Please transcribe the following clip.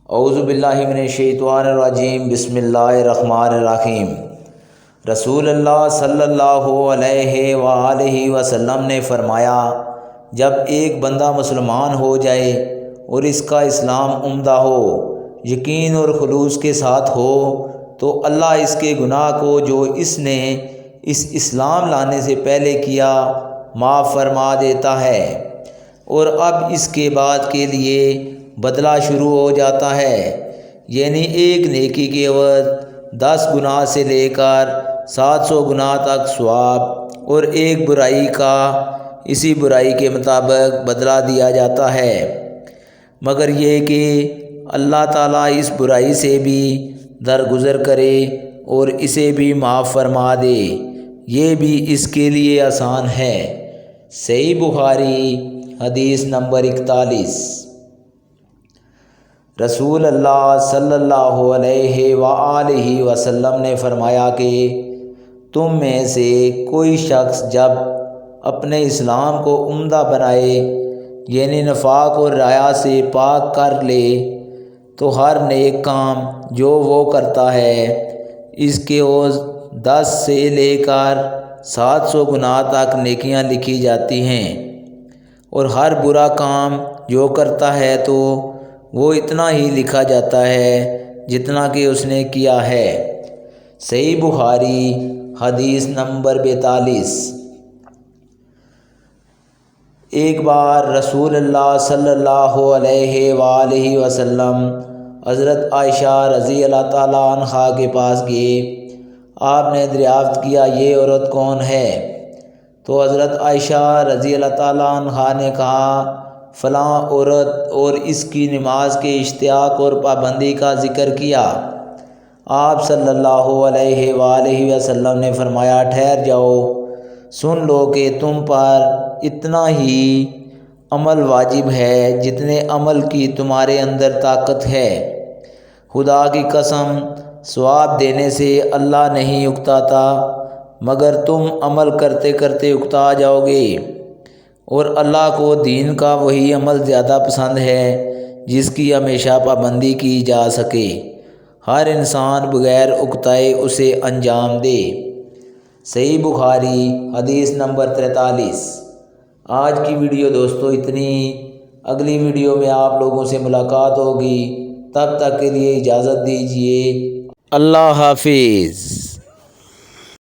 اعوذ باللہ من الشیطان الرجیم، بسم اللہ الرحمن الرحیم۔ رسول اللہ صلی اللہ علیہ وآلہ وسلم نے فرمایا، جب ایک بندہ مسلمان ہو جائے اور اس کا اسلام عمدہ ہو، یقین اور خلوص کے ساتھ ہو، تو اللہ اس کے گناہ کو جو اس نے اس اسلام لانے سے پہلے کیا معاف فرما دیتا ہے، اور اب اس کے بعد کے لیے بدلہ شروع ہو جاتا ہے، یعنی ایک نیکی کے عوض 10 گناہ سے لے کر 700 گناہ تک ثواب، اور ایک برائی کا اسی برائی کے مطابق بدلہ دیا جاتا ہے، مگر یہ کہ اللہ تعالیٰ اس برائی سے بھی درگزر کرے اور اسے بھی معاف فرما دے، یہ بھی اس کے لیے آسان ہے۔ صحیح بخاری حدیث نمبر 41۔ رسول اللہ صلی اللہ علیہ وآلہ وسلم نے فرمایا کہ تم میں سے کوئی شخص جب اپنے اسلام کو عمدہ بنائے، یعنی نفاق اور ریا سے پاک کر لے، تو ہر نیک کام جو وہ کرتا ہے اس کے عوض 10 سے لے کر 700 گناہ تک نیکیاں لکھی جاتی ہیں، اور ہر برا کام جو کرتا ہے تو وہ اتنا ہی لکھا جاتا ہے جتنا کہ اس نے کیا ہے۔ صحیح بخاری حدیث نمبر 42۔ ایک بار رسول اللہ صلی اللہ علیہ وآلہ وسلم حضرت عائشہ رضی اللہ تعالیٰ عنہا کے پاس گئے۔ آپ نے دریافت کیا، یہ عورت کون ہے؟ تو حضرت عائشہ رضی اللہ تعالیٰ عنہا نے کہا، فلاں عورت، اور اس کی نماز کے اشتیاق اور پابندی کا ذکر کیا۔ آپ صلی اللہ علیہ وآلہ وسلم نے فرمایا، ٹھہر جاؤ، سن لو کہ تم پر اتنا ہی عمل واجب ہے جتنے عمل کی تمہارے اندر طاقت ہے۔ خدا کی قسم، ثواب دینے سے اللہ نہیں اکتاتا، مگر تم عمل کرتے کرتے اکتا جاؤ گے، اور اللہ کو دین کا وہی عمل زیادہ پسند ہے جس کی ہمیشہ پابندی کی جا سکے، ہر انسان بغیر اکتائے اسے انجام دے۔ صحیح بخاری حدیث نمبر 43۔ آج کی ویڈیو دوستو اتنی، اگلی ویڈیو میں آپ لوگوں سے ملاقات ہوگی، تب تک کے لیے اجازت دیجیے، اللہ حافظ۔